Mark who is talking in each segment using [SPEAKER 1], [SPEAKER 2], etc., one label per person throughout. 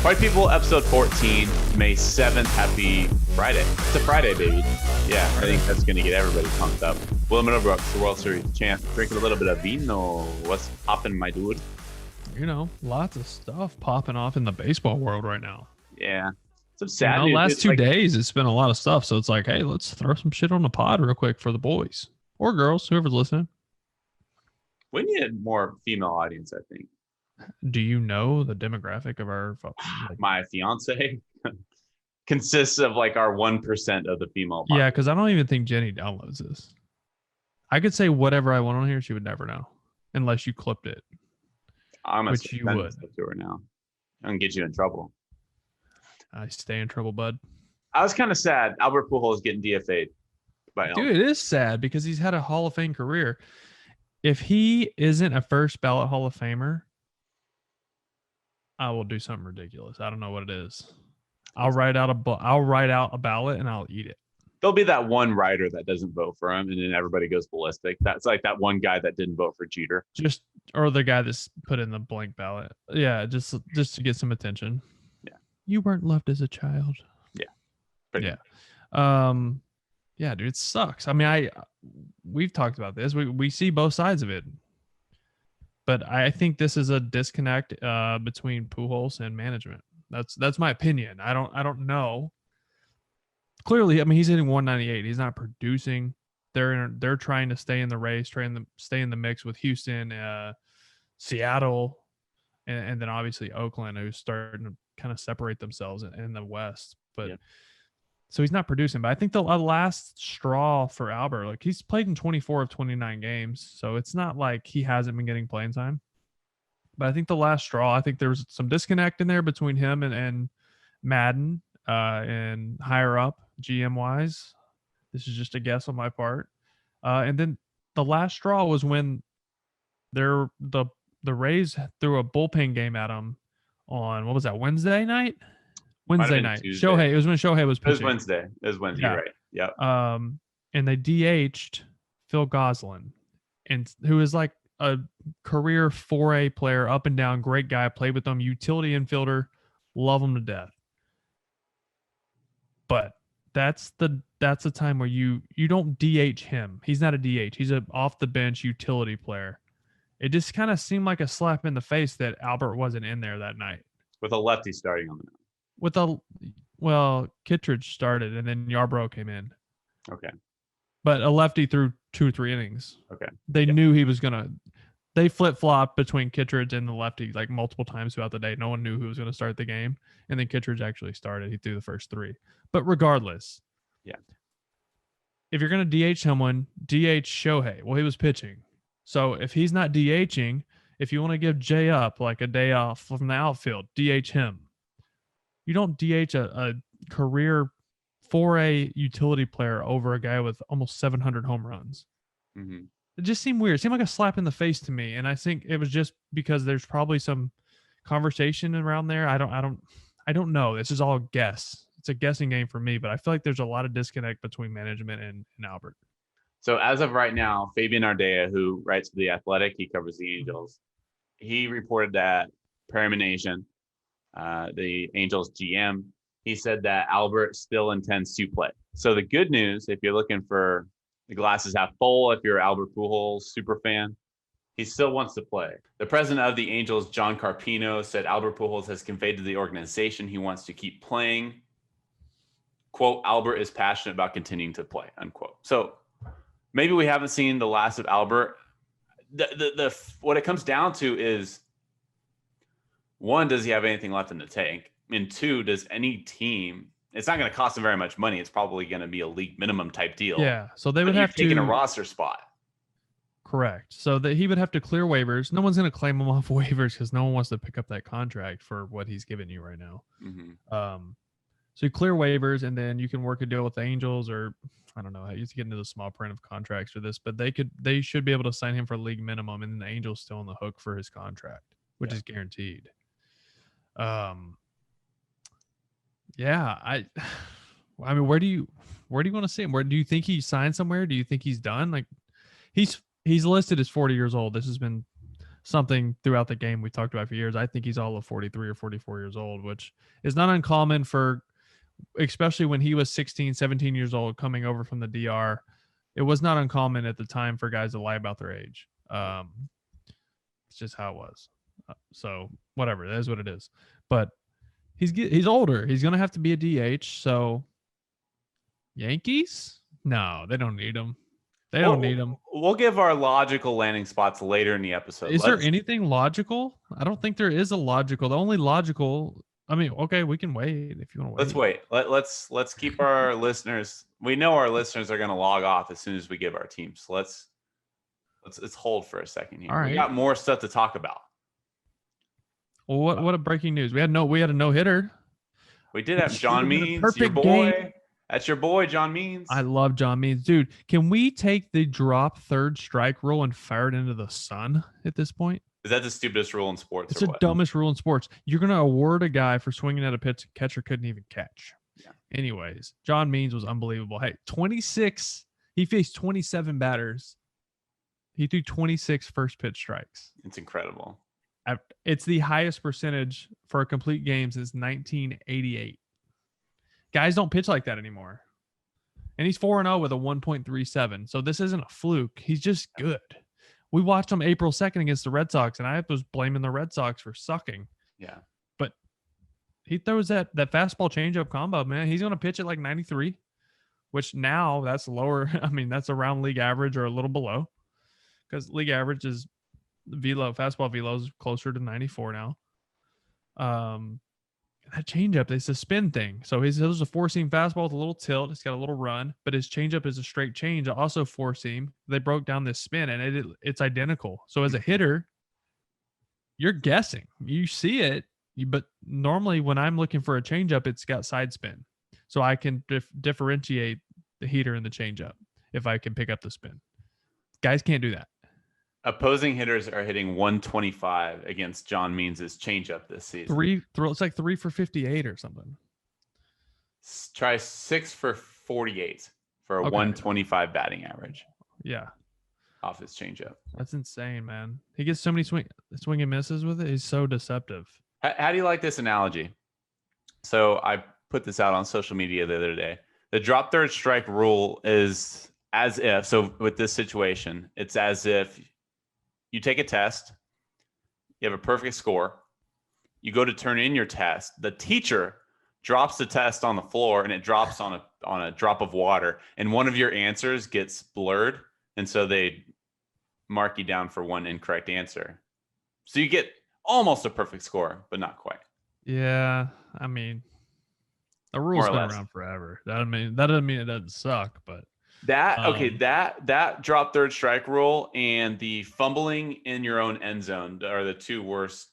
[SPEAKER 1] White People, episode 14, May 7th. Happy Friday. It's a Friday, baby. Yeah, I think that's going to get everybody pumped up. Will Middlebrooks, the World Series champ, drinking a little bit of vino. What's popping, my dude?
[SPEAKER 2] You know, lots of stuff popping off in the baseball world right now.
[SPEAKER 1] Yeah. Some sad news.
[SPEAKER 2] Last 2 days, it's been a lot of stuff. So it's like, hey, let's throw some shit on the pod real quick for the boys or girls, whoever's listening.
[SPEAKER 1] We need more female audience, I think.
[SPEAKER 2] Do you know the demographic of our
[SPEAKER 1] my fiance consists of like our 1% of the female population.
[SPEAKER 2] Yeah, because I don't even think Jenny downloads this. I could say whatever I want on here, she would never know unless you clipped it.
[SPEAKER 1] I'm gonna
[SPEAKER 2] which you would
[SPEAKER 1] to her now. I'm gonna get you in trouble.
[SPEAKER 2] I stay in trouble, bud.
[SPEAKER 1] I was kind of sad Albert Pujols getting DFA'd by
[SPEAKER 2] Dude, it is sad because he's had a Hall of Fame career. If he isn't a first ballot Hall of Famer, I will do something ridiculous. I don't know what it is. I'll write out a ballot and I'll eat it.
[SPEAKER 1] There'll be that one writer that doesn't vote for him, and then everybody goes ballistic. That's like that one guy that didn't vote for Jeter. Or
[SPEAKER 2] the guy that's put in the blank ballot. Yeah, just to get some attention.
[SPEAKER 1] Yeah.
[SPEAKER 2] You weren't loved as a child.
[SPEAKER 1] Yeah.
[SPEAKER 2] Yeah. Yeah, dude, it sucks. I mean, we've talked about this. We see both sides of it. But I think this is a disconnect between Pujols and management. That's my opinion. I don't know. Clearly, I mean, he's hitting 198. He's not producing. They're trying to stay in the race, trying to stay in the mix with Houston, Seattle, and then obviously Oakland, who's starting to kind of separate themselves in the West. But yeah. So he's not producing. But I think the last straw for Albert, like he's played in 24 of 29 games, so it's not like he hasn't been getting playing time. But I think the last straw, I think there was some disconnect in there between him and Madden and higher up GM wise. This is just a guess on my part. And then the last straw was when the Rays threw a bullpen game at him on, what was that, Wednesday night? Wednesday night. Shohei. It was when Shohei was pitching.
[SPEAKER 1] It was Wednesday, yeah. Right. Yep.
[SPEAKER 2] And they DH'd Phil Goslin, and who is like a career 4A player, up and down, great guy, played with them, utility infielder, love him to death. But that's the time where you don't DH him. He's not a DH. He's an off the bench utility player. It just kind of seemed like a slap in the face that Albert wasn't in there that night.
[SPEAKER 1] With a lefty starting on the mound.
[SPEAKER 2] Kittredge started and then Yarbrough came in.
[SPEAKER 1] Okay.
[SPEAKER 2] But a lefty threw 2 or 3 innings.
[SPEAKER 1] Okay.
[SPEAKER 2] They knew he was they flip-flopped between Kittredge and the lefty like multiple times throughout the day. No one knew who was going to start the game. And then Kittredge actually started. He threw the first 3. But regardless.
[SPEAKER 1] Yeah.
[SPEAKER 2] If you're going to DH someone, DH Shohei. Well, he was pitching. So if he's not DHing, if you want to give Jay up like a day off from the outfield, DH him. You don't DH a career 4A utility player over a guy with almost 700 home runs.
[SPEAKER 1] Mm-hmm.
[SPEAKER 2] It just seemed weird. It seemed like a slap in the face to me. And I think it was just because there's probably some conversation around there. I don't know. This is all a guess. It's a guessing game for me, but I feel like there's a lot of disconnect between management and Albert.
[SPEAKER 1] So as of right now, Fabian Ardea, who writes for The Athletic, he covers the Angels. He reported that Perryman Nation, the Angels GM, he said that Albert still intends to play. So the good news, if you're looking for the glasses half full, if you're an Albert Pujols super fan, he still wants to play. The president of the Angels, John Carpino, said Albert Pujols has conveyed to the organization he wants to keep playing. Quote, Albert is passionate about continuing to play, unquote. So maybe we haven't seen the last of Albert. The what it comes down to is, 1, does he have anything left in the tank? And 2, does any team, it's not going to cost him very much money. It's probably going to be a league minimum type deal.
[SPEAKER 2] Yeah. So they would have to
[SPEAKER 1] take a roster spot.
[SPEAKER 2] Correct. So that he would have to clear waivers. No one's going to claim him off waivers because no one wants to pick up that contract for what he's giving you right now.
[SPEAKER 1] Mm-hmm.
[SPEAKER 2] So you clear waivers and then you can work a deal with the Angels, or I don't know how you get into the small print of contracts for this, but they should be able to sign him for league minimum, and then the Angels still on the hook for his contract, which is guaranteed. Yeah, I mean, where do you want to see him? Where do you think he signed somewhere? Do you think he's done? Like he's listed as 40 years old. This has been something throughout the game we talked about for years. I think he's all of 43 or 44 years old, which is not uncommon for, especially when he was 16, 17 years old coming over from the DR. It was not uncommon at the time for guys to lie about their age. It's just how it was. So whatever, that is what it is. But he's older. He's going to have to be a DH. So Yankees? No, they don't need him. They don't need him.
[SPEAKER 1] We'll give our logical landing spots later in the episode.
[SPEAKER 2] Is there anything logical? I don't think there is a logical. The only logical, I mean, okay, we can wait if you want to wait.
[SPEAKER 1] Let's wait. Let's keep our listeners. We know our listeners are going to log off as soon as we give our teams. So let's hold for a second here.
[SPEAKER 2] All right.
[SPEAKER 1] We got more stuff to talk about.
[SPEAKER 2] Well, what a breaking news. We had a no-hitter.
[SPEAKER 1] We did have John Means, your boy. Game. That's your boy, John Means.
[SPEAKER 2] I love John Means. Dude, can we take the drop third strike rule and fire it into the sun at this point?
[SPEAKER 1] Is that the stupidest rule in sports?
[SPEAKER 2] It's the dumbest rule in sports. You're going to award a guy for swinging at a pitch the catcher couldn't even catch. Yeah. Anyways, John Means was unbelievable. Hey, 26. He faced 27 batters. He threw 26 first pitch strikes.
[SPEAKER 1] It's incredible.
[SPEAKER 2] It's the highest percentage for a complete game since 1988. Guys don't pitch like that anymore. And he's 4-0 with a 1.37. So this isn't a fluke. He's just good. We watched him April 2nd against the Red Sox, and I was blaming the Red Sox for sucking.
[SPEAKER 1] Yeah.
[SPEAKER 2] But he throws that fastball changeup combo, man. He's going to pitch it like 93, which now that's lower. I mean, that's around league average or a little below, because league average is fastball velo is closer to 94 now. That changeup is a spin thing. So his a four-seam fastball with a little tilt. It's got a little run, but his changeup is a straight change, also four-seam. They broke down this spin, and it's identical. So as a hitter, you're guessing. You see it, but normally when I'm looking for a changeup, it's got side spin. So I can differentiate the heater and the changeup if I can pick up the spin. Guys can't do that.
[SPEAKER 1] Opposing hitters are hitting 125 against John Means' changeup this season.
[SPEAKER 2] It's like 3 for 58 or something.
[SPEAKER 1] Try 6 for 48 for a 125 batting average.
[SPEAKER 2] Yeah.
[SPEAKER 1] Off his changeup.
[SPEAKER 2] That's insane, man. He gets so many swing and misses with it. He's so deceptive.
[SPEAKER 1] How do you like this analogy? So I put this out on social media the other day. The drop third strike rule is as if, so with this situation, it's as if you take a test, you have a perfect score, you go to turn in your test, the teacher drops the test on the floor and it drops on a drop of water, and one of your answers gets blurred, and so they mark you down for one incorrect answer. So you get almost a perfect score, but not quite.
[SPEAKER 2] Yeah, I mean, the rule's been around forever. That doesn't mean it doesn't suck, but that drop third strike rule and the fumbling in your own end zone are the two worst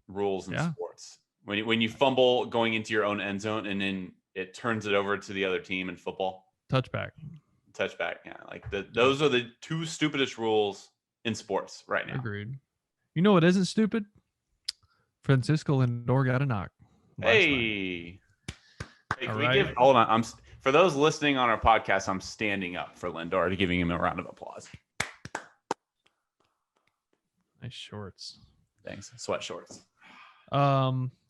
[SPEAKER 2] rules in sports. When you fumble going into your own end zone and then it turns it over to the other team in football. Touchback.
[SPEAKER 1] Yeah. Like those are the two stupidest rules in sports right now.
[SPEAKER 2] Agreed. You know what isn't stupid? Francisco Lindor got a knock.
[SPEAKER 1] Hey, hold on. For those listening on our podcast, I'm standing up for Lindor to giving him a round of applause.
[SPEAKER 2] Nice shorts.
[SPEAKER 1] Thanks. Sweat shorts.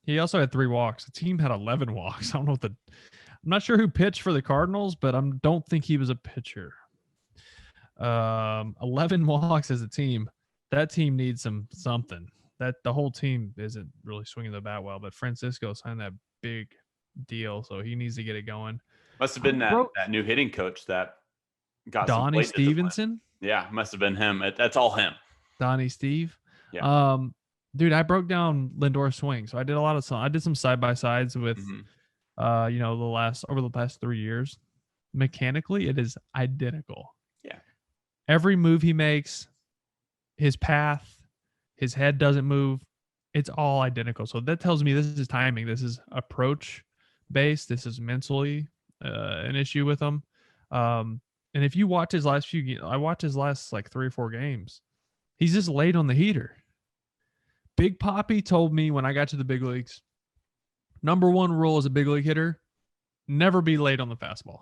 [SPEAKER 2] He also had 3 walks. The team had 11 walks. I don't know I'm not sure who pitched for the Cardinals, but I don't think he was a pitcher. 11 walks as a team. That team needs something. That the whole team isn't really swinging the bat well, but Francisco signed that big deal, so he needs to get it going.
[SPEAKER 1] Must have been that new hitting coach that got
[SPEAKER 2] Donnie Stevenson.
[SPEAKER 1] Yeah, must have been him. That's all him.
[SPEAKER 2] Donnie Steve.
[SPEAKER 1] Yeah.
[SPEAKER 2] Dude, I broke down Lindor's swing, so I did some side by sides with, over the past 3 years. Mechanically, it is identical.
[SPEAKER 1] Yeah.
[SPEAKER 2] Every move he makes, his path, his head doesn't move. It's all identical. So that tells me this is timing. This is approach based. This is mentally an issue with him. And if you watch his last I watched his last like 3 or 4 games. He's just late on the heater. Big Poppy told me when I got to the big leagues, number 1 rule as a big league hitter, never be late on the fastball.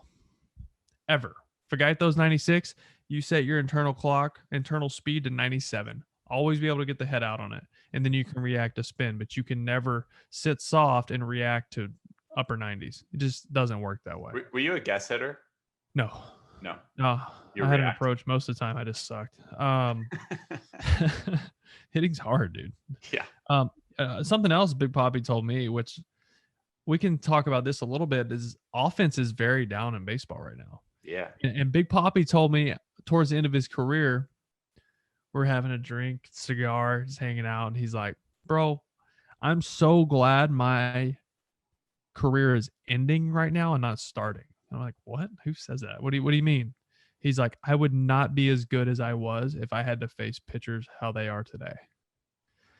[SPEAKER 2] Ever. If a guy throws 96, you set your internal speed to 97 always be able to get the head out on it, and then you can react to spin, but you can never sit soft and react to upper 90s. It just doesn't work that way.
[SPEAKER 1] Were you a guess hitter?
[SPEAKER 2] No.
[SPEAKER 1] You
[SPEAKER 2] I had an
[SPEAKER 1] react.
[SPEAKER 2] approach. Most of the time I just sucked. Hitting's hard, dude.
[SPEAKER 1] Yeah.
[SPEAKER 2] Something else Big Papi told me, which we can talk about this a little bit, is offense is very down in baseball right now.
[SPEAKER 1] Yeah.
[SPEAKER 2] And Big Papi told me towards the end of his career, we're having a drink, cigar, just hanging out, and he's like, bro, I'm so glad my career is ending right now and not starting. And I'm like, what? Who says that? What do you mean? He's like, I would not be as good as I was if I had to face pitchers how they are today.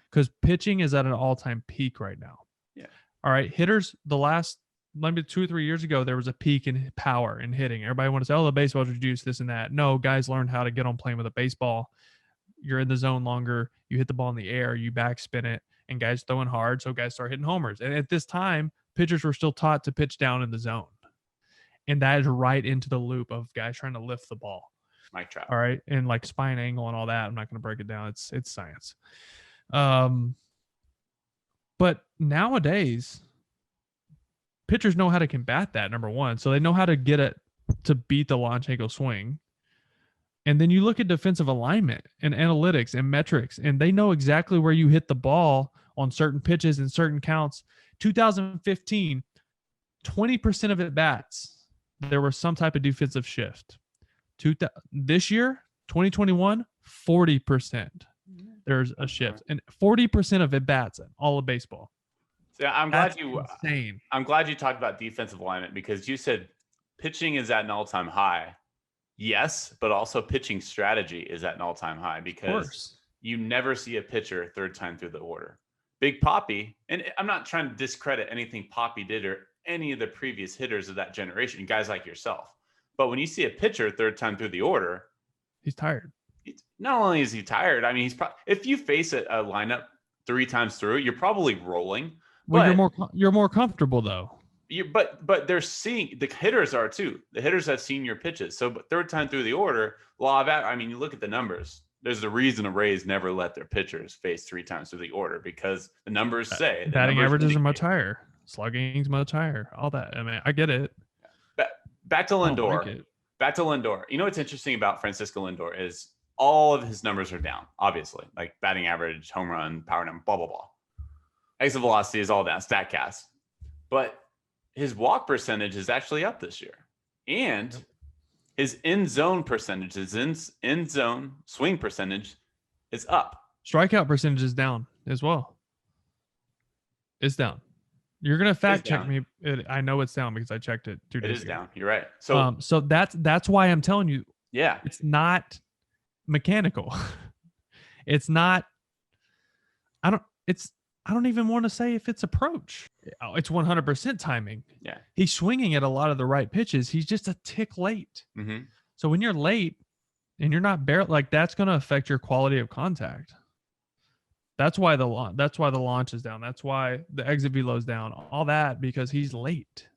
[SPEAKER 2] Because pitching is at an all-time peak right now.
[SPEAKER 1] Yeah.
[SPEAKER 2] All right. Hitters, the last maybe 2 or 3 years ago, there was a peak in power and hitting. Everybody wanted to say, oh, the baseball's reduced, this and that. No, guys learned how to get on playing with a baseball. You're in the zone longer. You hit the ball in the air. You backspin it. And guys throwing hard. So guys start hitting homers. And at this time, pitchers were still taught to pitch down in the zone. And that is right into the loop of guys trying to lift the ball.
[SPEAKER 1] Mic drop.
[SPEAKER 2] All right. And like spine angle and all that. I'm not going to break it down. It's science. But nowadays, pitchers know how to combat that, number one. So they know how to get it to beat the launch angle swing. And then you look at defensive alignment and analytics and metrics, and they know exactly where you hit the ball on certain pitches and certain counts. 2015, 20% of at bats, there was some type of defensive shift. This year, 2021, 40%. There's a shift, and 40% of at bats in all of baseball.
[SPEAKER 1] So I'm
[SPEAKER 2] That's
[SPEAKER 1] glad you.
[SPEAKER 2] insane.
[SPEAKER 1] I'm glad you talked about defensive alignment, because you said pitching is at an all-time high. Yes, but also pitching strategy is at an all-time high, because you never see a pitcher third time through the order. Big Papi, and I'm not trying to discredit anything Papi did or any of the previous hitters of that generation, guys like yourself. But when you see a pitcher third time through the order,
[SPEAKER 2] he's tired.
[SPEAKER 1] Not only is he tired, I mean, he's if you face a lineup 3 times through, you're probably rolling.
[SPEAKER 2] Well, you're more comfortable though.
[SPEAKER 1] But they're seeing, the hitters are too. The hitters have seen your pitches. So third time through the order, I mean, you look at the numbers. There's a reason the Rays never let their pitchers face 3 times through the order, because the numbers say
[SPEAKER 2] batting averages are much higher, slugging's much higher, all that. I mean, I get it.
[SPEAKER 1] Back to Lindor. Back to Lindor. You know what's interesting about Francisco Lindor is all of his numbers are down, obviously, like batting average, home run, power number, blah, blah, blah. Exit velocity is all down, StatCast. But his walk percentage is actually up this year. And his in-zone percentage, his in-zone swing percentage is up.
[SPEAKER 2] Strikeout percentage is down as well. It's down. You're going to fact check me. I know it's down because I checked it 2 days ago.
[SPEAKER 1] It is down. You're right.
[SPEAKER 2] So that's why I'm telling you.
[SPEAKER 1] Yeah.
[SPEAKER 2] It's not mechanical. It's not. I don't even want to say if it's approach. It's 100% timing.
[SPEAKER 1] Yeah.
[SPEAKER 2] He's swinging at a lot of the right pitches. He's just a tick late.
[SPEAKER 1] Mm-hmm.
[SPEAKER 2] So when you're late and you're not that's going to affect your quality of contact. That's why the launch is down. That's why the exit velo is down. All that because he's late.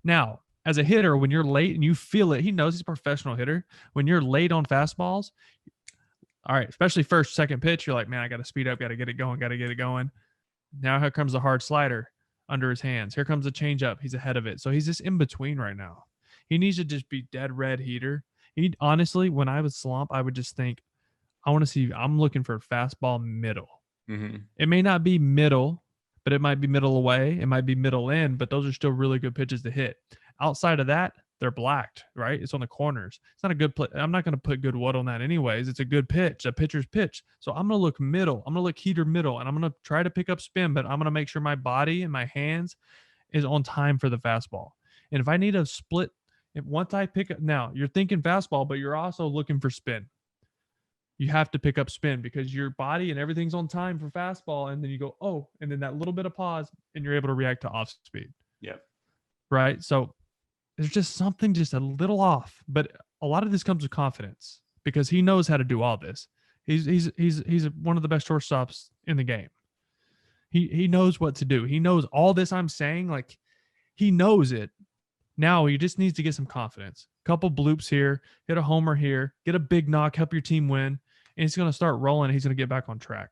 [SPEAKER 2] Now, as a hitter, when you're late and you feel it, he knows he's a professional hitter. When you're late on fastballs, all right, especially first, second pitch, you're like, man, I got to speed up, got to get it going. Now here comes the hard slider under his hands. Here comes the changeup. He's ahead of it. So he's just in between right now. He needs to just be dead red heater. Honestly, when I would slump, I would just think, I'm looking for a fastball middle.
[SPEAKER 1] Mm-hmm.
[SPEAKER 2] It may not be middle, but it might be middle away. It might be middle in, but those are still really good pitches to hit. Outside of that, they're blacked, right? It's on the corners. It's not a good play. I'm not going to put good wood on that anyways. It's a good pitch, a pitcher's pitch. So I'm going to look middle. I'm going to look heater middle, and I'm going to try to pick up spin, but I'm going to make sure my body and my hands is on time for the fastball. And if I need a split, once I pick up, now you're thinking fastball, but you're also looking for spin. You have to pick up spin because your body and everything's on time for fastball. And then you go, oh, and then that little bit of pause and you're able to react to off speed.
[SPEAKER 1] Yep.
[SPEAKER 2] Right. So there's just something just a little off, but a lot of this comes with confidence because he knows how to do all this. He's one of the best shortstops in the game. He knows what to do. He knows all this I'm saying, like he knows it. Now he just needs to get some confidence. Couple bloops here, hit a homer here, get a big knock, help your team win, and he's going to start rolling. He's going to get back on track.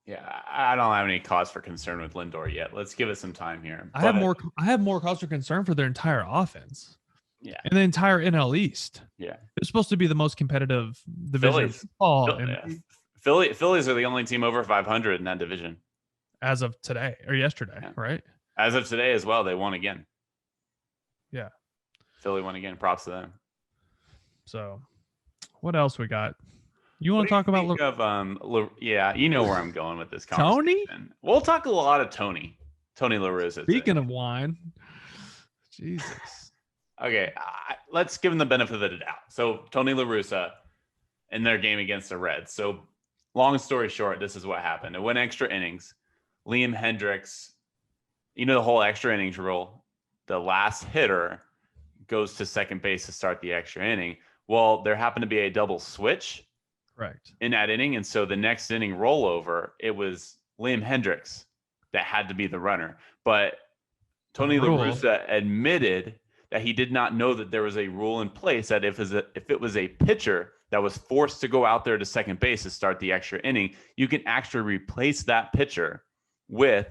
[SPEAKER 1] Yeah, I don't have any cause for concern with Lindor yet. Let's give it some time here.
[SPEAKER 2] I have more cause for concern for their entire offense.
[SPEAKER 1] Yeah.
[SPEAKER 2] And the entire NL East.
[SPEAKER 1] Yeah.
[SPEAKER 2] It's supposed to be the most competitive division of football.
[SPEAKER 1] Phillies are the only team over 500 in that division.
[SPEAKER 2] As of today or yesterday, right?
[SPEAKER 1] As of today as well, they won again.
[SPEAKER 2] Yeah.
[SPEAKER 1] Philly won again. Props to them.
[SPEAKER 2] So, what else we got? You want to talk about?
[SPEAKER 1] Yeah, you know where I'm going with this conversation.
[SPEAKER 2] Tony?
[SPEAKER 1] We'll talk a lot of Tony La Russa.
[SPEAKER 2] Speaking of wine, Jesus.
[SPEAKER 1] Okay, let's give him the benefit of the doubt. So Tony La Russa in their game against the Reds. So long story short, this is what happened. It went extra innings. Liam Hendriks, you know the whole extra innings rule. The last hitter goes to second base to start the extra inning. Well, there happened to be a double switch.
[SPEAKER 2] Correct.
[SPEAKER 1] In that inning. And so the next inning rollover, it was Liam Hendriks that had to be the runner. But Tony La Russa admitted that he did not know that there was a rule in place that if it was a pitcher that was forced to go out there to second base to start the extra inning, you can actually replace that pitcher with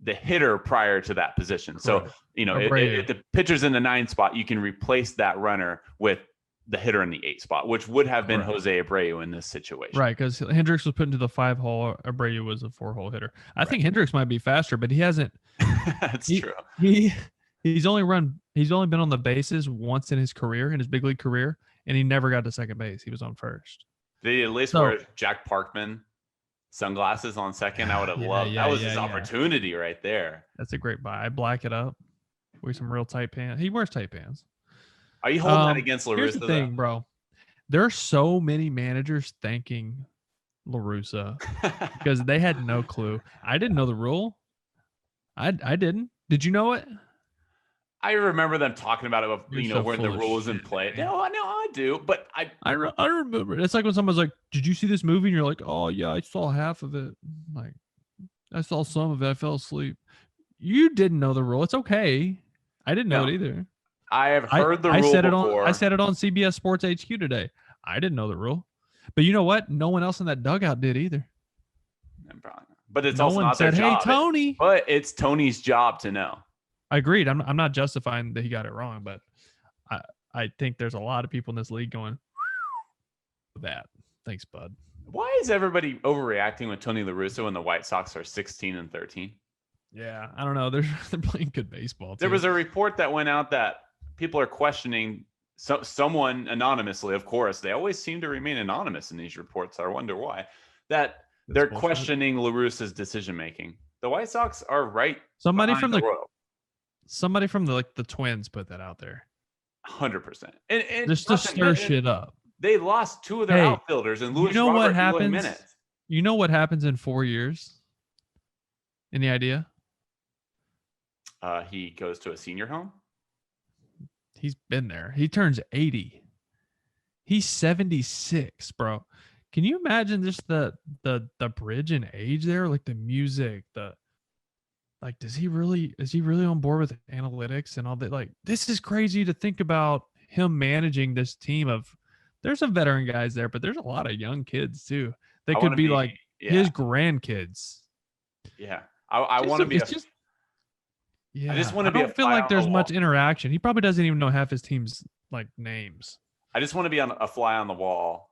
[SPEAKER 1] the hitter prior to that position. Correct. So, if the pitcher's in the 9 spot, you can replace that runner with the hitter in the 8 spot, which would have been Jose Abreu in this situation.
[SPEAKER 2] Right, because Hendricks was put into the 5-hole. Abreu was a 4-hole hitter. I think Hendricks might be faster, but he hasn't.
[SPEAKER 1] That's true.
[SPEAKER 2] He's only been on the bases once in his career, in his big league career, and he never got to second base. He was on first.
[SPEAKER 1] Did he at least wear Jack Parkman sunglasses on second? I would have loved. That was his opportunity right there.
[SPEAKER 2] That's a great buy. I black it up. Wear some real tight pants. He wears tight pants.
[SPEAKER 1] Are you holding that against La Russa?
[SPEAKER 2] Here's the thing, bro. There are so many managers thanking La Russa because they had no clue. I didn't know the rule. I didn't. Did you know it?
[SPEAKER 1] I remember them talking about it, where the rule was in play. No, I do. But I
[SPEAKER 2] remember. It's like when someone's like, "Did you see this movie?" And you're like, "Oh yeah, I saw half of it. Like, I saw some of it. I fell asleep." You didn't know the rule. It's okay. I didn't know it either.
[SPEAKER 1] I have heard the rule before.
[SPEAKER 2] I said it on CBS Sports HQ today. I didn't know the rule. But you know what? No one else in that dugout did either.
[SPEAKER 1] But it's also not their job.
[SPEAKER 2] Hey, Tony.
[SPEAKER 1] But it's Tony's job to know.
[SPEAKER 2] I agreed. I'm not justifying that he got it wrong, but I think there's a lot of people in this league going, that. Thanks, bud.
[SPEAKER 1] Why is everybody overreacting with Tony La Russa when the White Sox are 16-13?
[SPEAKER 2] Yeah, I don't know. They're playing good baseball, too.
[SPEAKER 1] There was a report that went out that people are questioning someone anonymously. Of course, they always seem to remain anonymous in these reports. I wonder why. They're questioning La Russa's decision making. The White Sox are right.
[SPEAKER 2] Somebody from the Twins put that out there.
[SPEAKER 1] 100%. And
[SPEAKER 2] just to stir shit up.
[SPEAKER 1] They lost 2 of their outfielders, and Luis Robert in minutes.
[SPEAKER 2] You know what happens in 4 years? Any idea?
[SPEAKER 1] He goes to a senior home.
[SPEAKER 2] He's been there. He turns 80. He's 76, bro. Can you imagine just the bridge in age there? Like the music, is he really on board with analytics and all that? Like, this is crazy to think about him managing this team of, there's some veteran guys there, but there's a lot of young kids too. They could be his grandkids.
[SPEAKER 1] Yeah. I want to be
[SPEAKER 2] I just want to be. I don't feel like there's much interaction. He probably doesn't even know half his team's names.
[SPEAKER 1] I just want to be on a fly on the wall.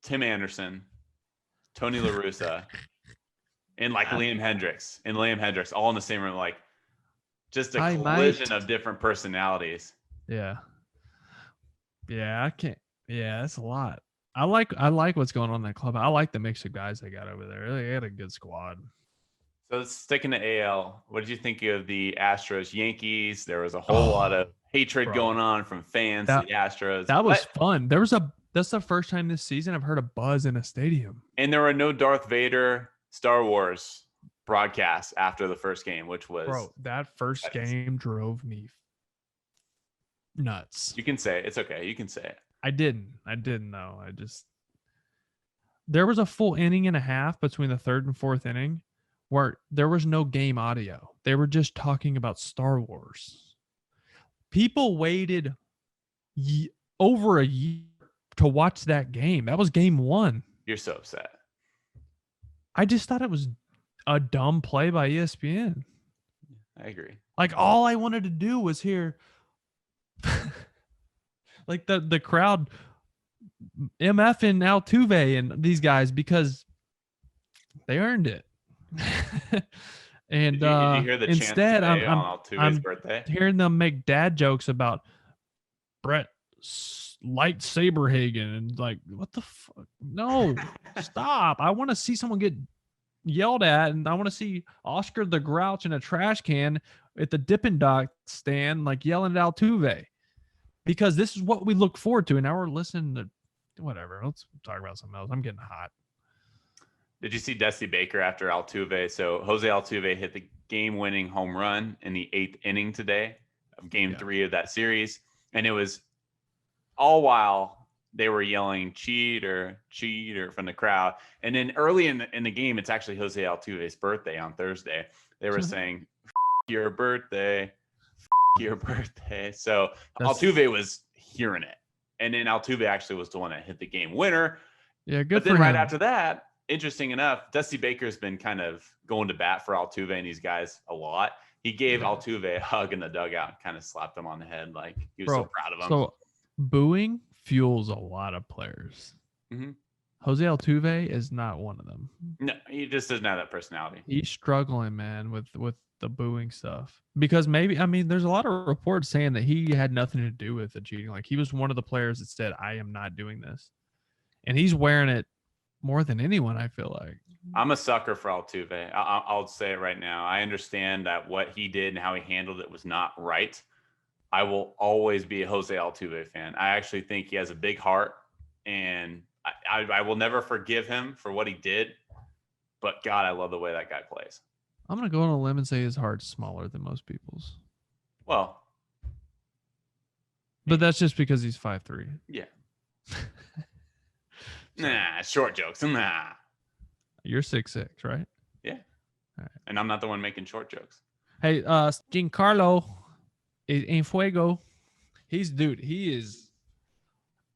[SPEAKER 1] Tim Anderson, Tony La Russa, and Liam Hendriks, all in the same room, just a collision of different personalities.
[SPEAKER 2] Yeah. Yeah, I can't. Yeah, that's a lot. I like what's going on in that club. I like the mix of guys they got over there. They had a good squad.
[SPEAKER 1] So sticking to AL, what did you think of the Astros-Yankees? There was a whole lot of hatred going on from fans of the Astros.
[SPEAKER 2] That was fun. That's the first time this season I've heard a buzz in a stadium.
[SPEAKER 1] And there were no Darth Vader Star Wars broadcasts after the first game, which was
[SPEAKER 2] that first game drove me nuts.
[SPEAKER 1] You can say it. It's okay. You can say it.
[SPEAKER 2] I didn't though. There was a full inning and a half between the third and fourth inning where there was no game audio. They were just talking about Star Wars. People waited over a year to watch that game. That was game 1.
[SPEAKER 1] You're so upset.
[SPEAKER 2] I just thought it was a dumb play by ESPN.
[SPEAKER 1] I agree.
[SPEAKER 2] Like, all I wanted to do was hear like the crowd MF and Altuve and these guys, because they earned it. And
[SPEAKER 1] did you hear the
[SPEAKER 2] instead,
[SPEAKER 1] chant
[SPEAKER 2] I'm
[SPEAKER 1] on Altuve's birthday?
[SPEAKER 2] hearing them make dad jokes about Brett Lightsaber Hagen, and like, what the fuck? No, stop! I want to see someone get yelled at, and I want to see Oscar the Grouch in a trash can at the Dippin' Dot stand, like yelling at Altuve, because this is what we look forward to. And now we're listening to whatever. Let's talk about something else. I'm getting hot.
[SPEAKER 1] Did you see Dusty Baker after Altuve? So Jose Altuve hit the game-winning home run in the 8th inning today of Game 3 of that series, and it was all while they were yelling cheater from the crowd. And then early in the game, it's actually Jose Altuve's birthday on Thursday. They were saying, your birthday, your birthday. So Altuve was hearing it. And then Altuve actually was the one that hit the game winner.
[SPEAKER 2] Yeah, good
[SPEAKER 1] but
[SPEAKER 2] for
[SPEAKER 1] then
[SPEAKER 2] him.
[SPEAKER 1] right after that, interesting enough, Dusty Baker's been kind of going to bat for Altuve and these guys a lot. He gave Altuve a hug in the dugout and kind of slapped him on the head like he was so proud of him.
[SPEAKER 2] So booing fuels a lot of players.
[SPEAKER 1] Mm-hmm.
[SPEAKER 2] Jose Altuve is not one of them.
[SPEAKER 1] No, he just doesn't have that personality.
[SPEAKER 2] He's struggling, man, with the booing stuff. Because maybe, I mean, there's a lot of reports saying that he had nothing to do with the cheating. Like, he was one of the players that said, I am not doing this. And he's wearing it more than anyone, I feel like.
[SPEAKER 1] I'm a sucker for Altuve. I'll say it right now. I understand that what he did and how he handled it was not right. I will always be a Jose Altuve fan. I actually think he has a big heart, and I will never forgive him for what he did. But, God, I love the way that guy plays.
[SPEAKER 2] I'm going to go on a limb and say his heart's smaller than most people's.
[SPEAKER 1] Well.
[SPEAKER 2] But that's just because he's 5'3".
[SPEAKER 1] Yeah. Nah, short jokes. Nah.
[SPEAKER 2] You're 6'6", right?
[SPEAKER 1] Yeah.
[SPEAKER 2] All right.
[SPEAKER 1] And I'm not the one making short jokes.
[SPEAKER 2] Hey, Giancarlo in fuego. He is.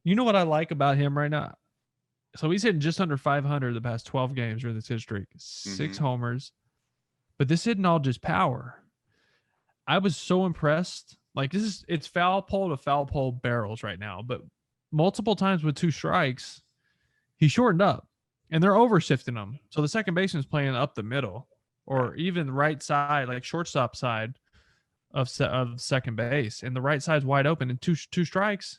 [SPEAKER 2] You know what I like about him right now? So he's hitting just under 500 the past 12 games during this hit streak. 6 homers. But this isn't all just power. I was so impressed. Like, it's foul pole to foul pole barrels right now. But multiple times with 2 strikes, he shortened up. And they're overshifting him. So the second baseman is playing up the middle, or even right side, like shortstop side of second base. And the right side's wide open. And two strikes.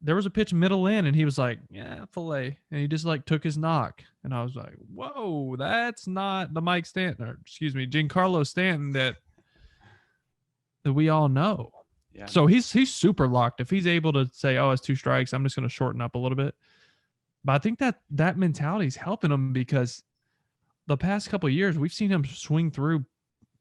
[SPEAKER 2] There was a pitch middle in, and he was like, yeah, fillet. And he just like took his knock. And I was like, whoa, that's not the Giancarlo Stanton that we all know. Yeah. So he's super locked. If he's able to say, oh, it's 2 strikes, I'm just going to shorten up a little bit. But I think that mentality is helping him, because the past couple of years, we've seen him swing through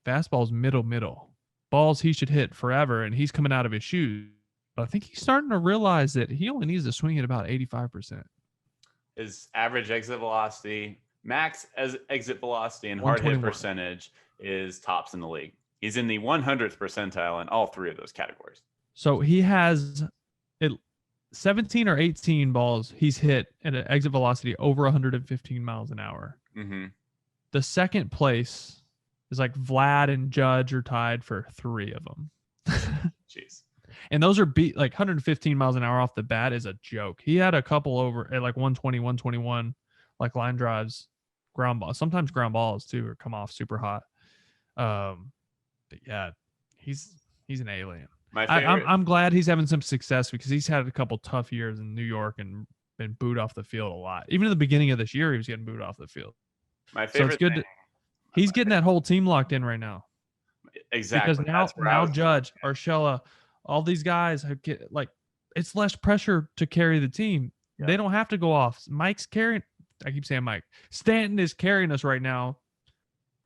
[SPEAKER 2] fastballs middle, balls he should hit forever, and he's coming out of his shoes. But I think he's starting to realize that he only needs to swing at about 85%.
[SPEAKER 1] His average exit velocity, max exit velocity, and hard hit percentage is tops in the league. He's in the 100th percentile in all 3 of those categories. So
[SPEAKER 2] he has 17 or 18 balls he's hit at an exit velocity over 115 miles an hour. Mm-hmm. The second place is like Vlad and Judge are tied for 3 of them.
[SPEAKER 1] Jeez.
[SPEAKER 2] And those are like 115 miles an hour off the bat is a joke. He had a couple over at like 120, 121, like line drives, ground balls. Sometimes ground balls too, or come off super hot. But yeah, he's an alien. I'm glad he's having some success, because he's had a couple tough years in New York and been booed off the field a lot. Even at the beginning of this year, he was getting booed off the field.
[SPEAKER 1] My favorite. So it's good.
[SPEAKER 2] He's getting that whole team locked in right now.
[SPEAKER 1] Exactly.
[SPEAKER 2] Because now Judge, Urshela, all these guys have it's less pressure to carry the team. Yeah. They don't have to go off. Mike's carrying. I keep saying Mike. Stanton is carrying us right now.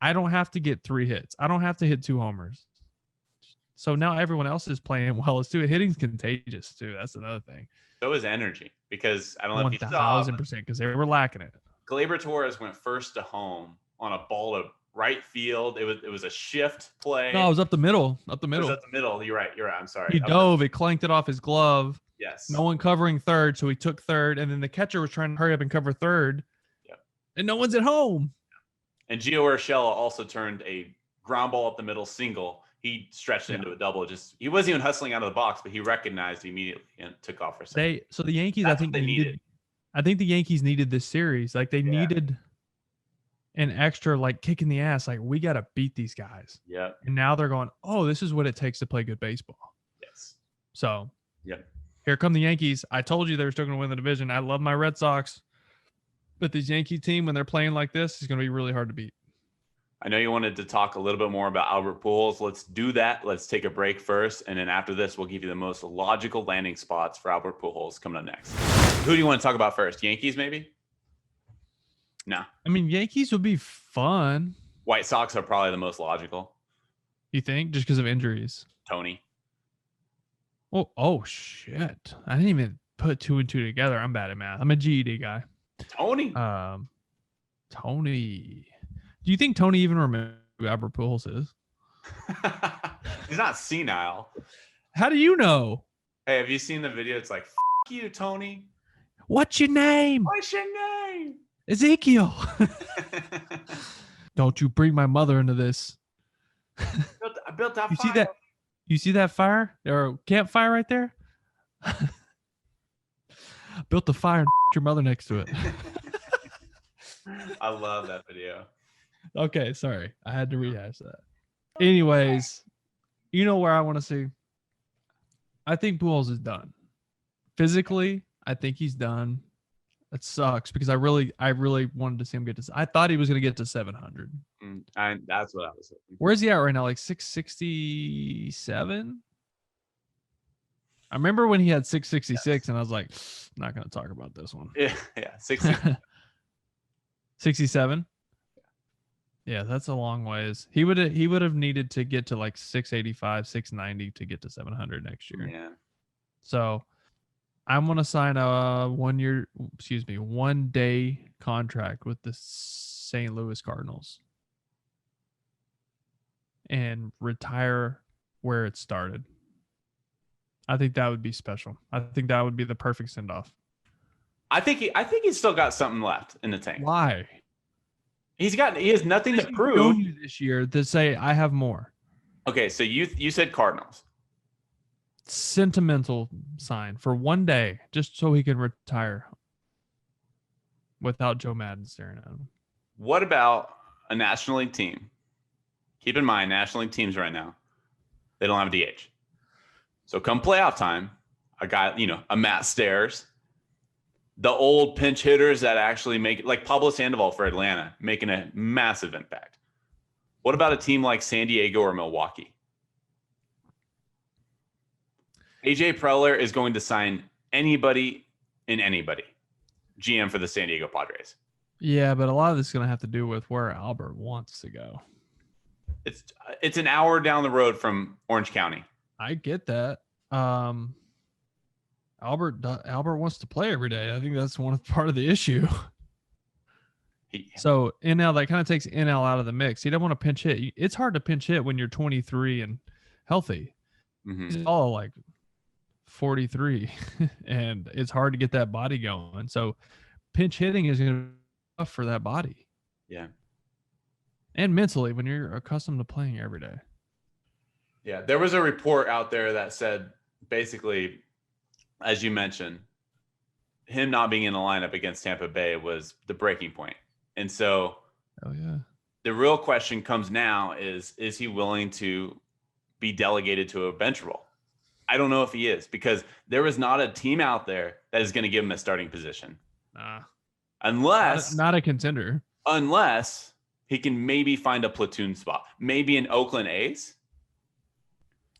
[SPEAKER 2] I don't have to get 3 hits. I don't have to hit 2 homers. So now everyone else is playing well as too. Hitting's contagious too. That's another thing.
[SPEAKER 1] So is energy, because I don't know if you saw
[SPEAKER 2] 1,000%, because they were lacking it.
[SPEAKER 1] Gleyber Torres went first to home on a ball to right field. It was a shift play.
[SPEAKER 2] No, it was up the middle.
[SPEAKER 1] It was up the middle. You're right. I'm sorry.
[SPEAKER 2] He dove. It clanked it off his glove.
[SPEAKER 1] Yes.
[SPEAKER 2] No one covering third, so he took third, and then the catcher was trying to hurry up and cover third.
[SPEAKER 1] Yep.
[SPEAKER 2] And no one's at home.
[SPEAKER 1] And Gio Urshela also turned a ground ball up the middle single. He stretched into a double. He wasn't even hustling out of the box, but he recognized immediately and took off for a second.
[SPEAKER 2] So the Yankees,
[SPEAKER 1] That's
[SPEAKER 2] I think
[SPEAKER 1] what they needed.
[SPEAKER 2] I think the Yankees needed this series. Like they needed an extra like kick in the ass. Like we got to beat these guys.
[SPEAKER 1] Yeah.
[SPEAKER 2] And now they're going, oh, this is what it takes to play good baseball.
[SPEAKER 1] Yes.
[SPEAKER 2] So
[SPEAKER 1] Yep.
[SPEAKER 2] Here come the Yankees. I told you they were still going to win the division. I love my Red Sox, but this Yankee team, when they're playing like this, is going to be really hard to beat.
[SPEAKER 1] I know you wanted to talk a little bit more about Albert Pujols. Let's do that. Let's take a break first. And then after this, we'll give you the most logical landing spots for Albert Pujols coming up next. Who do you want to talk about first? Yankees, maybe? No.
[SPEAKER 2] I mean, Yankees would be fun.
[SPEAKER 1] White Sox are probably the most logical.
[SPEAKER 2] You think? Just because of injuries.
[SPEAKER 1] Tony.
[SPEAKER 2] Oh, shit. I didn't even put 2 and 2 together. I'm bad at math. I'm a GED guy.
[SPEAKER 1] Tony.
[SPEAKER 2] Tony. Do you think Tony even remembers who Albert Pujols is?
[SPEAKER 1] He's not senile.
[SPEAKER 2] How do you know?
[SPEAKER 1] Hey, have you seen the video? It's like, F you, Tony.
[SPEAKER 2] What's your name?
[SPEAKER 1] What's your name?
[SPEAKER 2] Ezekiel. Don't you bring my mother into this.
[SPEAKER 1] I built that
[SPEAKER 2] You
[SPEAKER 1] fire.
[SPEAKER 2] see that? You see that fire or campfire right there? Built the fire and your mother next to it.
[SPEAKER 1] I love that video.
[SPEAKER 2] Okay, sorry. I had to rehash that. Anyways, you know where I want to see? I think Pujols is done. Physically, I think he's done. It sucks because I really wanted to see him get to. I thought he was going to get to 700.
[SPEAKER 1] That's what I was hoping.
[SPEAKER 2] Where's he at right now? Like 667? I remember when he had 666, and I was like, not going to talk about this one.
[SPEAKER 1] Yeah, 60.
[SPEAKER 2] 67? Yeah, that's a long ways. He would have needed to get to like 685, 690 to get to 700 next year.
[SPEAKER 1] Yeah.
[SPEAKER 2] So I'm going to sign a 1 day contract with the St. Louis Cardinals and retire where it started. I think that would be special. I think that would be the perfect send off.
[SPEAKER 1] I think he's still got something left in the tank.
[SPEAKER 2] Why?
[SPEAKER 1] He has nothing to
[SPEAKER 2] Shown
[SPEAKER 1] prove.
[SPEAKER 2] you this year to say I have more.
[SPEAKER 1] Okay, so you said Cardinals.
[SPEAKER 2] Sentimental sign for 1 day, just so he can retire without Joe Madden staring at him.
[SPEAKER 1] What about a National League team? Keep in mind, National League teams right now, they don't have a DH. So come playoff time, a guy, a Matt Stairs, the old pinch hitters that actually make, like Pablo Sandoval for Atlanta, making a massive impact. What about a team like San Diego or Milwaukee? AJ Preller is going to sign anybody and anybody. GM for the San Diego Padres.
[SPEAKER 2] Yeah, but a lot of this is going to have to do with where Albert wants to go.
[SPEAKER 1] It's an hour down the road from Orange County.
[SPEAKER 2] I get that. Albert wants to play every day. I think that's part of the issue. So NL, that kind of takes NL out of the mix. He doesn't want to pinch hit. It's hard to pinch hit when you're 23 and healthy.
[SPEAKER 1] Mm-hmm.
[SPEAKER 2] He's all like 43 and it's hard to get that body going. So pinch hitting is going to be tough for that body.
[SPEAKER 1] Yeah.
[SPEAKER 2] And mentally when you're accustomed to playing every day.
[SPEAKER 1] Yeah. There was a report out there that said basically, as you mentioned, him not being in the lineup against Tampa Bay was the breaking point. And so the real question comes now is he willing to be delegated to a bench role? I don't know if he is, because there is not a team out there that is going to give him a starting position. Unless
[SPEAKER 2] not a contender.
[SPEAKER 1] Unless he can maybe find a platoon spot. Maybe in Oakland A's.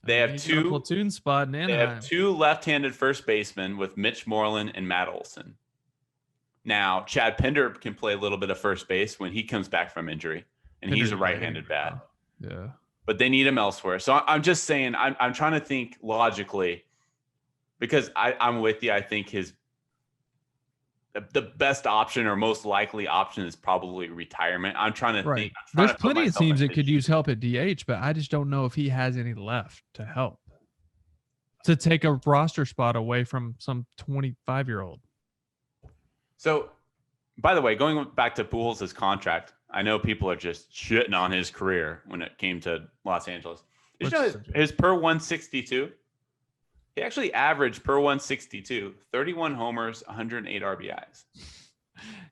[SPEAKER 1] They have two
[SPEAKER 2] platoon spot in Anaheim.
[SPEAKER 1] They have two left-handed first basemen with Mitch Moreland and Matt Olson. Now, Chad Pinder can play a little bit of first base when he comes back from injury, and he's a right-handed bat.
[SPEAKER 2] Yeah.
[SPEAKER 1] But they need him elsewhere. So I'm just saying, I'm trying to think logically, because I'm with you. I think the best option or most likely option is probably retirement. I'm trying to think.
[SPEAKER 2] There's plenty of teams that could use help at DH, but I just don't know if he has any left to help. to take a roster spot away from some 25-year-old.
[SPEAKER 1] So, by the way, going back to Pujols' contract, I know people are just shitting on his career when it came to Los Angeles. Did you know his per 162? He actually averaged per 162, 31 homers, 108 RBIs.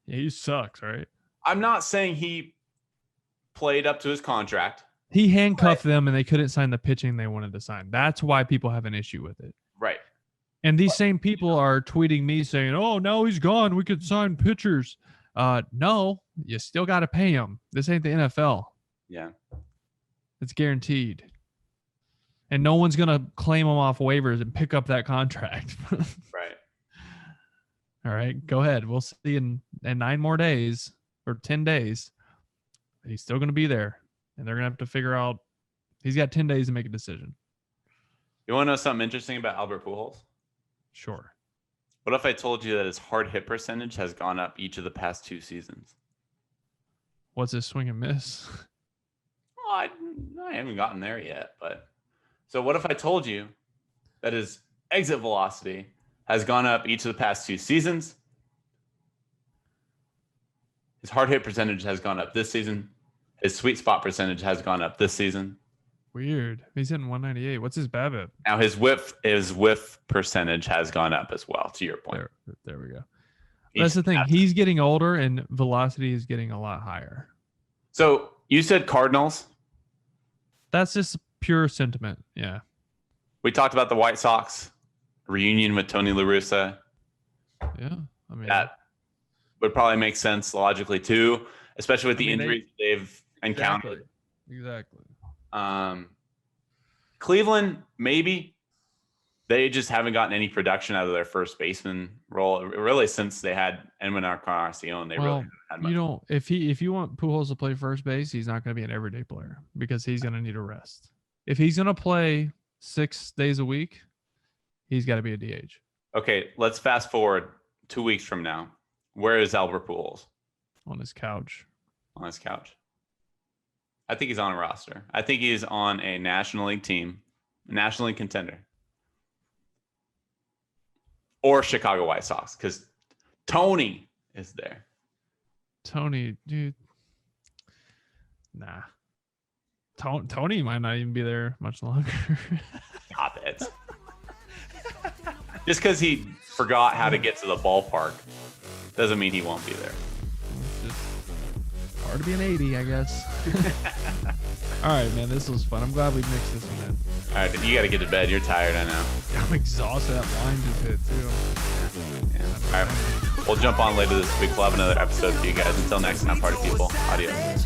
[SPEAKER 2] Yeah, he sucks, right?
[SPEAKER 1] I'm not saying he played up to his contract.
[SPEAKER 2] He handcuffed them and they couldn't sign the pitching they wanted to sign. That's why people have an issue with it.
[SPEAKER 1] Right.
[SPEAKER 2] And these same people are tweeting me saying, oh, now he's gone. We could sign pitchers. No, you still got to pay him. This ain't the NFL.
[SPEAKER 1] Yeah.
[SPEAKER 2] It's guaranteed. And no one's going to claim him off waivers and pick up that contract.
[SPEAKER 1] Right.
[SPEAKER 2] All right, go ahead. We'll see in 9 more days or 10 days. He's still going to be there. And they're going to have to figure out. He's got 10 days to make a decision.
[SPEAKER 1] You want to know something interesting about Albert Pujols?
[SPEAKER 2] Sure.
[SPEAKER 1] What if I told you that his hard hit percentage has gone up each of the past 2 seasons?
[SPEAKER 2] What's his swing and miss?
[SPEAKER 1] Well, I haven't gotten there yet. But so what if I told you that his exit velocity has gone up each of the past 2 seasons? His hard hit percentage has gone up this season. His sweet spot percentage has gone up this season.
[SPEAKER 2] Weird. He's hitting 198. What's his BABIP?
[SPEAKER 1] Now his whiff percentage has gone up as well, to your point.
[SPEAKER 2] There we go. That's the thing. He's getting older and velocity is getting a lot higher.
[SPEAKER 1] So you said Cardinals.
[SPEAKER 2] That's just pure sentiment. Yeah.
[SPEAKER 1] We talked about the White Sox reunion with Tony La Russa.
[SPEAKER 2] Yeah. I mean,
[SPEAKER 1] that would probably make sense logically too, especially with the injuries they've encountered.
[SPEAKER 2] Exactly.
[SPEAKER 1] Cleveland, maybe. They just haven't gotten any production out of their first baseman role really since they had Edwin Encarnacion. They really haven't had much.
[SPEAKER 2] You know, if you want Pujols to play first base, he's not going to be an everyday player because he's going to need a rest. If he's going to play 6 days a week, he's got to be a DH.
[SPEAKER 1] Okay, let's fast forward 2 weeks from now. Where is Albert Pujols?
[SPEAKER 2] On his couch.
[SPEAKER 1] On his couch. I think he's on a roster. I think he's on a National League team, a National League contender. Or Chicago White Sox, because Tony is there.
[SPEAKER 2] Tony, dude. Nah. Tony might not even be there much longer.
[SPEAKER 1] Stop it. Just because he forgot how to get to the ballpark doesn't mean he won't be there.
[SPEAKER 2] It's just hard to be an 80, I guess. All right, man. This was fun. I'm glad we mixed this one in.
[SPEAKER 1] All right, you got to get to bed. You're tired, I know.
[SPEAKER 2] I'm exhausted. That line just hit, too.
[SPEAKER 1] Yeah. All right. We'll jump on later this week. We'll have another episode for you guys. Until next time, party people. Adios.